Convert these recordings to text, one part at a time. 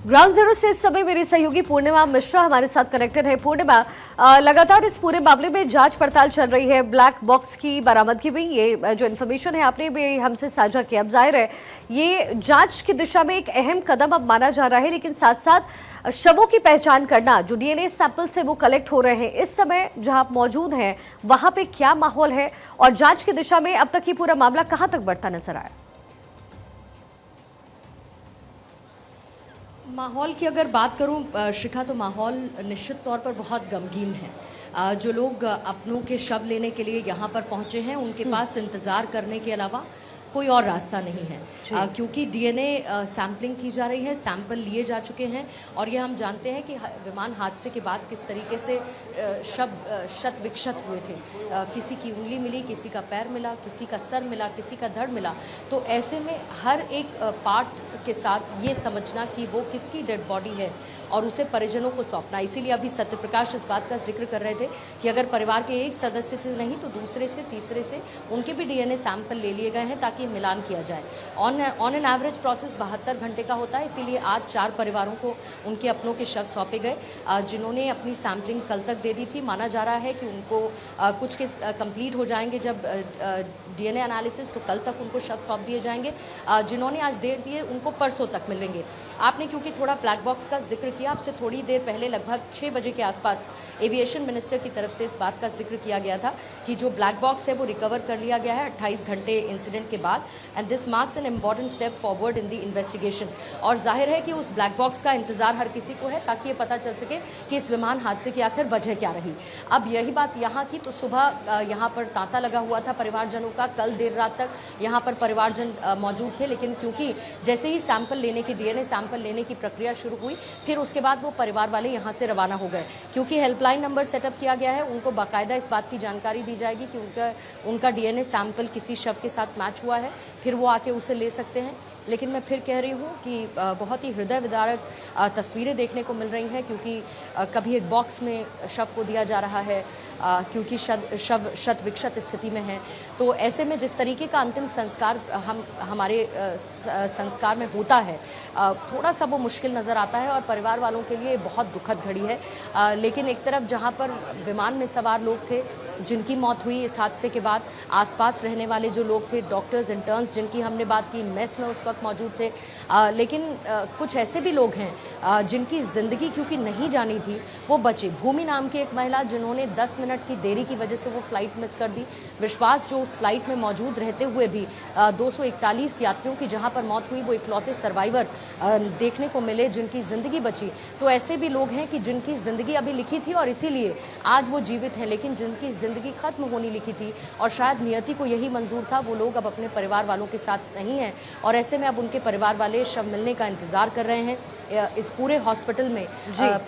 Ground zero से इस समय मेरी सहयोगी पूर्णिमा मिश्रा हमारे साथ कनेक्टेड है। पूर्णिमा, लगातार इस पूरे मामले में जांच पड़ताल चल रही है, ब्लैक बॉक्स की बरामदगी भी, ये जो इन्फॉर्मेशन है आपने भी हमसे साझा किया। अब जाहिर है ये जांच की दिशा में एक अहम कदम अब माना जा रहा है, लेकिन साथ साथ शवों की पहचान करना, जो डीएनए सैंपल से वो कलेक्ट हो रहे हैं, इस समय जहां आप मौजूद हैं वहां पे क्या माहौल है और जांच की दिशा में अब तक ये पूरा मामला कहां तक बढ़ता नजर आया? माहौल की अगर बात करूं शिखा, तो माहौल निश्चित तौर पर बहुत गमगीन है। जो लोग अपनों के शव लेने के लिए यहाँ पर पहुँचे हैं, उनके पास इंतज़ार करने के अलावा कोई और रास्ता नहीं है, क्योंकि डीएनए सैम्पलिंग की जा रही है, सैंपल लिए जा चुके हैं। और ये हम जानते हैं कि विमान हादसे के बाद किस तरीके से शव शत विक्षत हुए थे। किसी की उंगली मिली, किसी का पैर मिला, किसी का सर मिला, किसी का धड़ मिला। तो ऐसे में हर एक पार्ट के साथ ये समझना कि वो किसकी डेड बॉडी है और उसे परिजनों को सौंपना। इसीलिए अभी सत्यप्रकाश इस बात का जिक्र कर रहे थे कि अगर परिवार के एक सदस्य से नहीं तो दूसरे से, तीसरे से उनके भी डीएनए सैंपल ले लिए गए हैं ताकि मिलान किया जाए। ऑन एन एवरेज प्रोसेस 72 घंटे का होता है। इसीलिए आज 4 परिवारों को उनके अपनों के शव सौंपे गए, जिन्होंने अपनी सैंपलिंग कल तक दे दी थी। माना जा रहा है कि उनको कुछ के कंप्लीट हो जाएंगे जब डीएनए एनालिसिस, तो कल तक उनको शव सौंप दिए जाएंगे। जिन्होंने आज देर दी है उनको परसों तक मिलेंगे। आपने क्योंकि थोड़ा ब्लैक बॉक्स का जिक्र किया, आपसे थोड़ी देर पहले लगभग 6 बजे के आसपास एविएशन मिनिस्टर की तरफ से इस बात का जिक्र किया गया था कि जो ब्लैक बॉक्स है वो रिकवर कर लिया गया है 28 घंटे इंसिडेंट के बाद, and this marks an important step forward in the investigation. और जाहिर है कि उस ब्लैक बॉक्स का इंतजार हर किसी को है ताकि ये पता चल सके कि इस विमान हादसे की आखिर वजह क्या रही। अब यही बात यहाँ की, तो सुबह यहाँ पर तांता लगा हुआ था परिवारजनों का। कल देर रात तक यहाँ पर परिवारजन मौजूद थे, लेकिन क्योंकि जैसे ही सैंपल लेने की, डीएनए सैंपल लेने की प्रक्रिया शुरू हुई, फिर उसके बाद वो परिवार वाले यहाँ से रवाना हो गए। क्योंकि हेल्पलाइन नंबर सेटअप किया गया है, उनको बाकायदा इस बात की जानकारी दी जाएगी कि उनका डीएनए सैंपल किसी शव के साथ मैच हुआ है, फिर वो आके उसे ले सकते हैं। लेकिन मैं फिर कह रही हूँ कि बहुत ही हृदय विदारक तस्वीरें देखने को मिल रही हैं, क्योंकि कभी एक बॉक्स में शव को दिया जा रहा है, क्योंकि शव शत विक्षत स्थिति में है। तो ऐसे में जिस तरीके का अंतिम संस्कार हमारे संस्कार में होता है, थोड़ा सा वो मुश्किल नज़र आता है और परिवार वालों के लिए बहुत दुखद घड़ी है। लेकिन एक तरफ जहाँ पर विमान में सवार लोग थे जिनकी मौत हुई इस हादसे के बाद, आसपास रहने वाले जो लोग थे, डॉक्टर्स, इंटर्न्स जिनकी हमने बात की, मेस में उस वक्त मौजूद थे। लेकिन कुछ ऐसे भी लोग हैं जिनकी ज़िंदगी क्योंकि नहीं जानी थी वो बचे। भूमि नाम की एक महिला जिन्होंने 10 मिनट की देरी की वजह से वो फ्लाइट मिस कर दी। विश्वास जो उस फ्लाइट में मौजूद रहते हुए भी 241 यात्रियों की जहाँ पर मौत हुई, वो इकलौते सर्वाइवर देखने को मिले जिनकी ज़िंदगी बची। तो ऐसे भी लोग हैं कि जिनकी ज़िंदगी अभी लिखी थी और इसीलिए आज वो जीवित हैं, लेकिन जिनकी ज़िंदगी ख़त्म होनी लिखी थी और शायद नियति को यही मंजूर था, वो लोग अब अपने परिवार वालों के साथ नहीं हैं। और ऐसे में अब उनके परिवार वाले शव मिलने का इंतज़ार कर रहे हैं। इस पूरे हॉस्पिटल में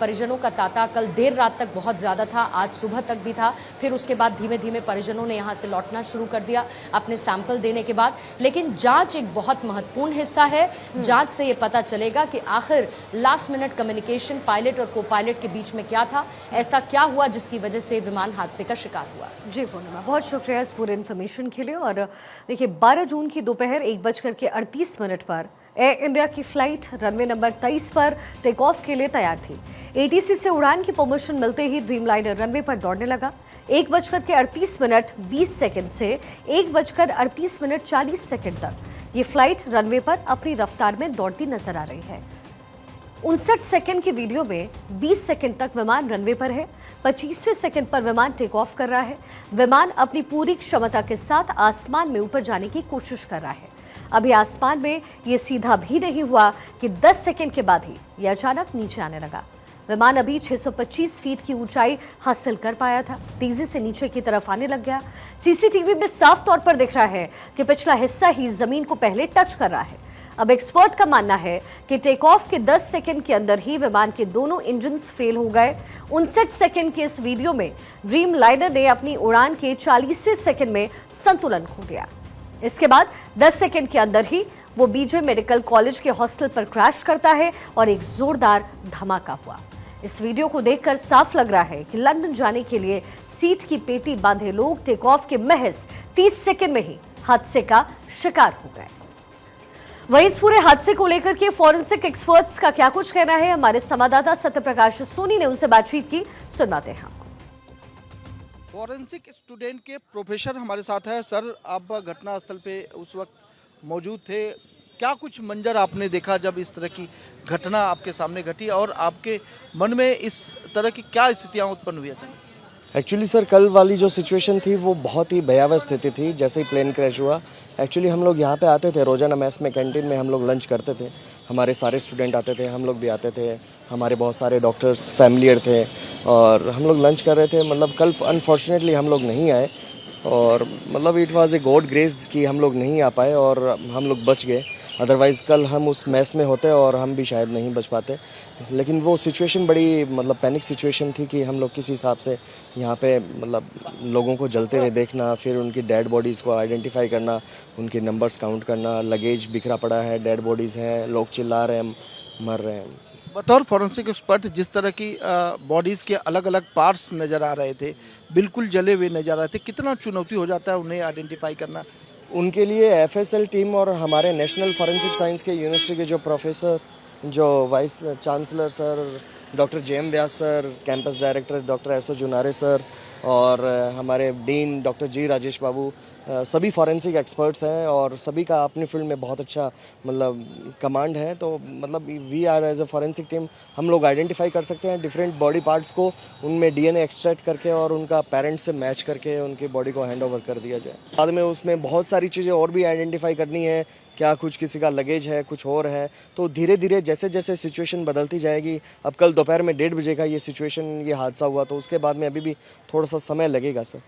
परिजनों का तांता कल देर रात तक बहुत ज़्यादा था, आज सुबह तक भी था। फिर उसके बाद धीमे धीमे परिजनों ने यहाँ से लौटना शुरू कर दिया अपने सैंपल देने के बाद। लेकिन जांच एक बहुत महत्वपूर्ण हिस्सा है। जांच से ये पता चलेगा कि आखिर लास्ट मिनट कम्युनिकेशन पायलट और को पायलट के बीच में क्या था, ऐसा क्या हुआ जिसकी वजह से विमान हादसे का शिकार हुआ। जी पूर्णिमा, बहुत शुक्रिया इस पूरे इन्फॉर्मेशन के लिए। और देखिए 12 जून की दोपहर 1:38 पर एयर इंडिया की फ्लाइट रनवे नंबर 23 पर टेक ऑफ के लिए तैयार थी। एटीसी से उड़ान की परमिशन मिलते ही ड्रीमलाइनर रनवे पर दौड़ने लगा। 1:38:20 से 1:38:40 तक ये फ्लाइट रनवे पर अपनी रफ्तार में दौड़ती नजर आ रही है। 59 सेकंड के वीडियो में 20 सेकंड तक विमान रनवे पर है। 25वें सेकंड पर विमान टेक ऑफ कर रहा है। विमान अपनी पूरी क्षमता के साथ आसमान में ऊपर जाने की कोशिश कर रहा है। अभी आसमान में ये सीधा भी नहीं हुआ कि 10 सेकंड के बाद ही ये अचानक नीचे आने लगा। विमान अभी 625 फीट की ऊंचाई हासिल कर पाया था, तेजी से नीचे की तरफ आने लग गया। सीसीटीवी में साफ तौर पर दिख रहा है कि पिछला हिस्सा ही जमीन को पहले टच कर रहा है। अब एक्सपर्ट का मानना है कि टेक ऑफ के 10 सेकंड के अंदर ही विमान के दोनों इंजन्स फेल हो गए। 59 सेकंड के इस वीडियो में ड्रीम लाइनर ने अपनी उड़ान के 40वें सेकंड में संतुलन खो दिया। इसके बाद 10 सेकंड के अंदर ही वो बीजे मेडिकल कॉलेज के हॉस्टल पर क्रैश करता है और एक जोरदार धमाका हुआ। इस वीडियो को देखकर साफ लग रहा है कि लंदन जाने के लिए सीट की पेटी बांधे लोग टेक ऑफ के महज 30 सेकंड में ही हादसे का शिकार हो गए। वहीं इस पूरे हादसे को लेकर के फॉरेंसिक एक्सपर्ट्स का क्या कुछ कहना है, हमारे संवाददाता सत्यप्रकाश सोनी ने उनसे बातचीत की, सुनाते हैं आपको। फॉरेंसिक स्टूडेंट के प्रोफेसर हमारे साथ है। सर, आप घटनास्थल पे उस वक्त मौजूद थे, क्या कुछ मंजर आपने देखा जब इस तरह की घटना आपके सामने घटी और आपके मन में इस तरह की क्या स्थितियां उत्पन्न हुई अचानक? एक्चुअली सर, कल वाली जो सिचुएशन थी वो बहुत ही भयावह स्थिति थी। जैसे ही प्लेन क्रैश हुआ, एक्चुअली हम लोग यहाँ पे आते थे, रोजाना मैस में कैंटीन में हम लोग लंच करते थे। हमारे सारे स्टूडेंट आते थे, हम लोग भी आते थे, हमारे बहुत सारे डॉक्टर्स फैमिलियर थे और हम लोग लंच कर रहे थे। मतलब कल अनफॉर्चुनेटली हम लोग नहीं आए और मतलब it was a god grace कि हम लोग नहीं आ पाए और हम लोग बच गए। अदरवाइज़ कल हम उस मैस में होते और हम भी शायद नहीं बच पाते। लेकिन वो सिचुएशन बड़ी मतलब पैनिक सिचुएशन थी कि हम लोग किसी हिसाब से यहाँ पे मतलब लोगों को जलते हुए देखना, फिर उनकी डेड बॉडीज़ को आइडेंटिफाई करना, उनके नंबर्स काउंट करना, लगेज बिखरा पड़ा है, डेड बॉडीज़ हैं, लोग चिल्ला रहे हैं, मर रहे हैं। बतौर फॉरेंसिक एक्सपर्ट जिस तरह की बॉडीज़ के अलग अलग पार्ट्स नज़र आ रहे थे, बिल्कुल जले हुए नज़र आ रहे थे, कितना चुनौती हो जाता है उन्हें आइडेंटिफाई करना? उनके लिए एफएसएल टीम और हमारे नेशनल फॉरेंसिक साइंस के यूनिवर्सिटी के जो प्रोफेसर, जो vice chancellor sir doctor JM Vyas sir, campus director doctor SO Junare sir और हमारे dean doctor G Rajesh Babu, सभी फॉरेंसिक एक्सपर्ट्स हैं और सभी का अपनी फील्ड में बहुत अच्छा मतलब कमांड है। तो मतलब we are as a forensic team हम लोग आइडेंटिफाई कर सकते हैं डिफरेंट बॉडी पार्ट्स को, उनमें डीएनए एक्सट्रैक्ट करके और उनका पेरेंट्स से मैच करके उनकी बॉडी को हैंड ओवर कर दिया जाए। बाद में उसमें बहुत सारी चीज़ें और भी आइडेंटिफाई करनी है, क्या कुछ किसी का लगेज है, कुछ और है। तो धीरे धीरे जैसे जैसे सिचुएशन बदलती जाएगी, अब कल दोपहर में 1:30 बजे का ये सिचुएशन, ये हादसा हुआ, तो उसके बाद में अभी भी थोड़ा सा समय लगेगा सर।